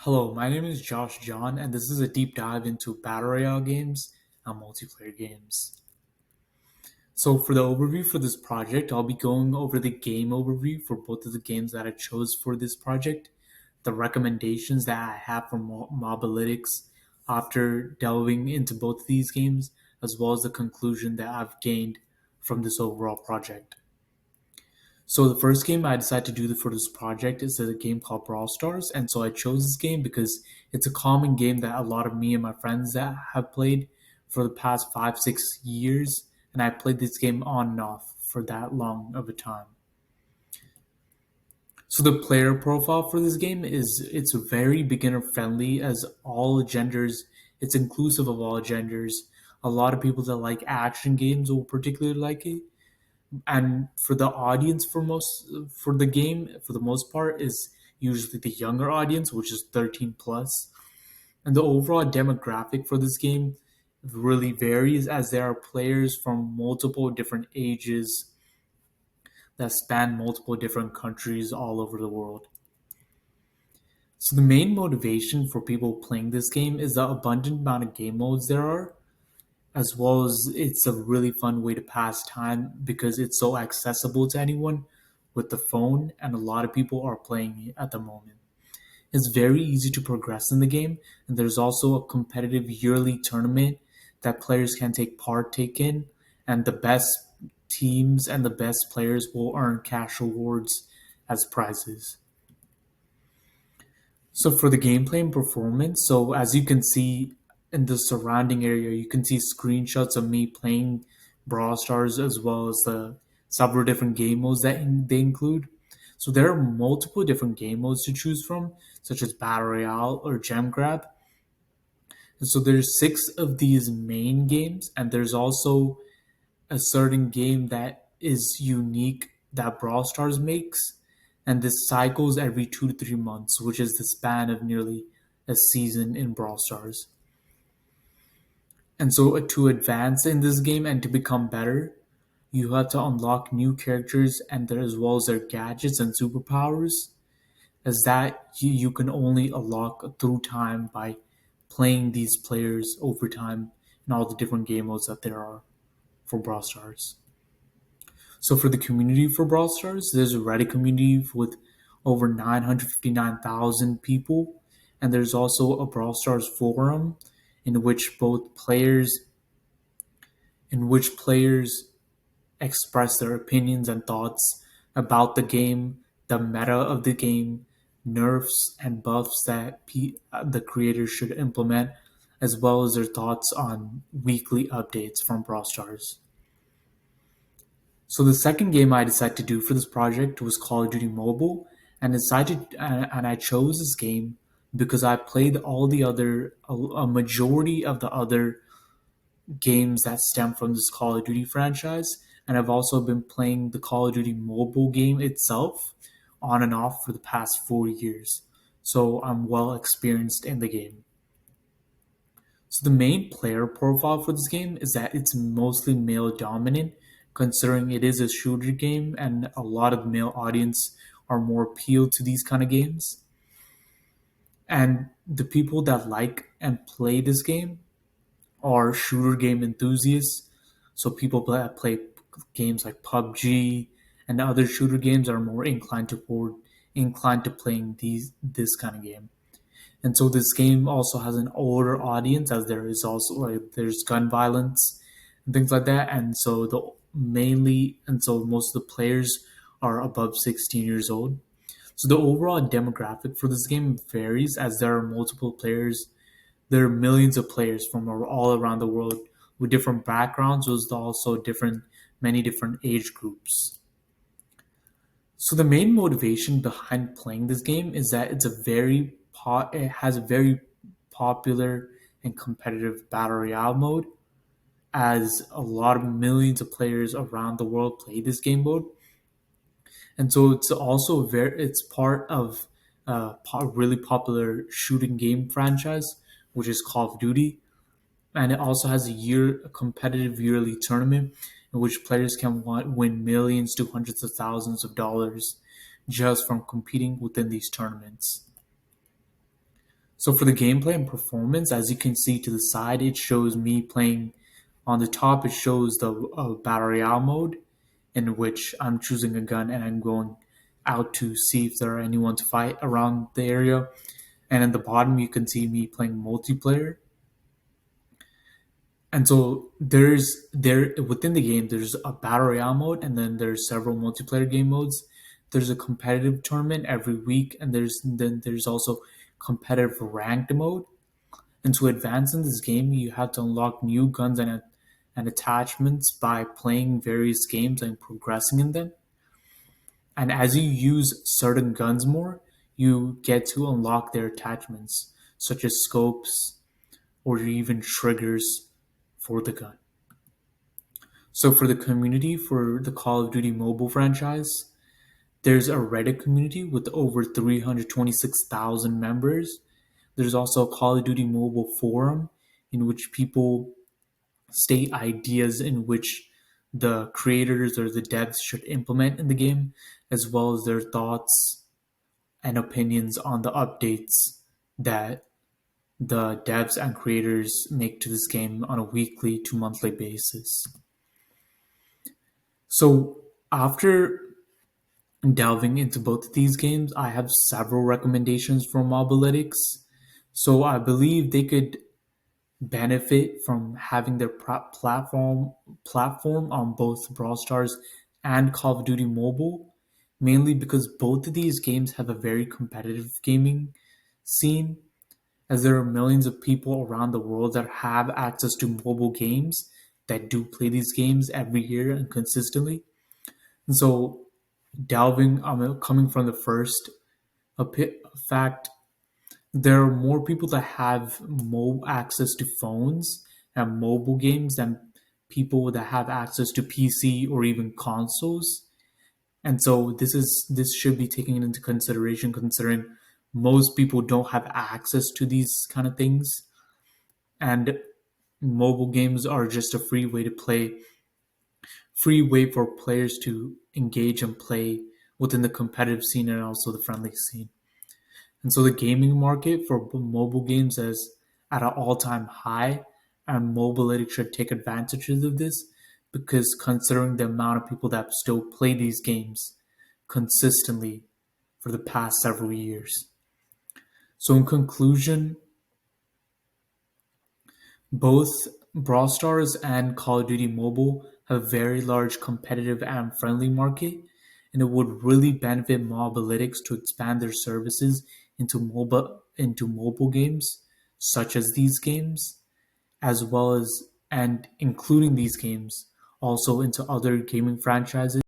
Hello, my name is Josh John, and this is a deep dive into battle royale games and multiplayer games. So, for the overview for this project, I'll be going over the game overview for both of the games that I chose for this project, the recommendations that I have for Mobalytics after delving into both of these games, as well as the conclusion that I've gained from this overall project. So the first game I decided to do for this project is a game called Brawl Stars, and so I chose this game because it's a common game that a lot of me and my friends that have played for the past 5-6 years, and I played this game on and off for that long of a time. So the player profile for this game is it's very beginner friendly as all genders. It's inclusive of all genders. A lot of people that like action games will particularly like it, and for the audience for the game for the most part is usually the younger audience, which is 13 plus. And the overall demographic for this game really varies as there are players from multiple different ages that span multiple different countries all over the world. So the main motivation for people playing this game is the abundant amount of game modes there are, as well as it's a really fun way to pass time because it's so accessible to anyone with the phone, and a lot of people are playing it at the moment. It's very easy to progress in the game, and there's also a competitive yearly tournament that players can partake in, and the best teams and the best players will earn cash rewards as prizes. So for the gameplay and performance, so as you can see in the surrounding area, you can see screenshots of me playing Brawl Stars as well as the several different game modes that they include. So there are multiple different game modes to choose from, such as Battle Royale or Gem Grab. And so there's six of these main games, and there's also a certain game that is unique that Brawl Stars makes, and this cycles every 2 to 3 months, which is the span of nearly a season in Brawl Stars. And so, to advance in this game and to become better, you have to unlock new characters and as well as their gadgets and superpowers, as that you can only unlock through time by playing these players over time in all the different game modes that there are for Brawl Stars. So for the community for Brawl Stars, there's a Reddit community with over 959,000 people, and there's also a Brawl Stars forum in which both players in which players express their opinions and thoughts about the game, the meta of the game, nerfs and buffs that the creators should implement, as well as their thoughts on weekly updates from Brawl Stars. So the second game I decided to do for this project was Call of Duty Mobile, and I chose this game because I played a majority of the other games that stem from this Call of Duty franchise, and I've also been playing the Call of Duty mobile game itself on and off for the past 4 years. So I'm well experienced in the game. So the main player profile for this game is that it's mostly male dominant, considering it is a shooter game and a lot of male audience are more appealed to these kind of games. And the people that like and play this game are shooter game enthusiasts. So people that play games like PUBG and other shooter games are more inclined to playing this kind of game. And so this game also has an older audience, as there is also there's gun violence and things like that. And so most of the players are above 16 years old. So the overall demographic for this game varies as there are multiple players. There are millions of players from all around the world with different backgrounds, with also many different age groups. So the main motivation behind playing this game is that it has a very popular and competitive battle royale mode, as a lot of millions of players around the world play this game mode, and so it's part of a really popular shooting game franchise, which is Call of Duty, and it also has a competitive yearly tournament in which players can win millions to hundreds of thousands of dollars just from competing within these tournaments. So for the gameplay and performance, as you can see to the side, it shows me playing. On the top, it shows the battle royale mode, in which I'm choosing a gun and I'm going out to see if there are anyone to fight around the area. And at the bottom, you can see me playing multiplayer. And so there within the game, there's a battle royale mode, and then there's several multiplayer game modes. There's a competitive tournament every week, and there's also competitive ranked mode. And to advance in this game, you have to unlock new guns and attachments by playing various games and progressing in them. And as you use certain guns more, you get to unlock their attachments, such as scopes or even triggers for the gun. So for the community for the Call of Duty mobile franchise, there's a Reddit community with over 326,000 members. There's also a Call of Duty mobile forum in which people state ideas in which the creators or the devs should implement in the game, as well as their thoughts and opinions on the updates that the devs and creators make to this game on a weekly to monthly basis. So, after delving into both of these games, I have several recommendations for Mobalytics. So, I believe they could benefit from having their platform on both Brawl Stars and Call of Duty Mobile, mainly because both of these games have a very competitive gaming scene, as there are millions of people around the world that have access to mobile games that do play these games every year and consistently. And so, coming from the first fact, there are more people that have access to phones and mobile games than people that have access to PC or even consoles. And so this should be taken into consideration, considering most people don't have access to these kind of things, and mobile games are just a free way for players to engage and play within the competitive scene and also the friendly scene. And so the gaming market for mobile games is at an all-time high, and Mobalytics should take advantages of this, because considering the amount of people that still play these games consistently for the past several years. So in conclusion, both Brawl Stars and Call of Duty Mobile have a very large competitive and friendly market, and it would really benefit Mobalytics to expand their services into mobile games such as these games, as well as and including these games also into other gaming franchises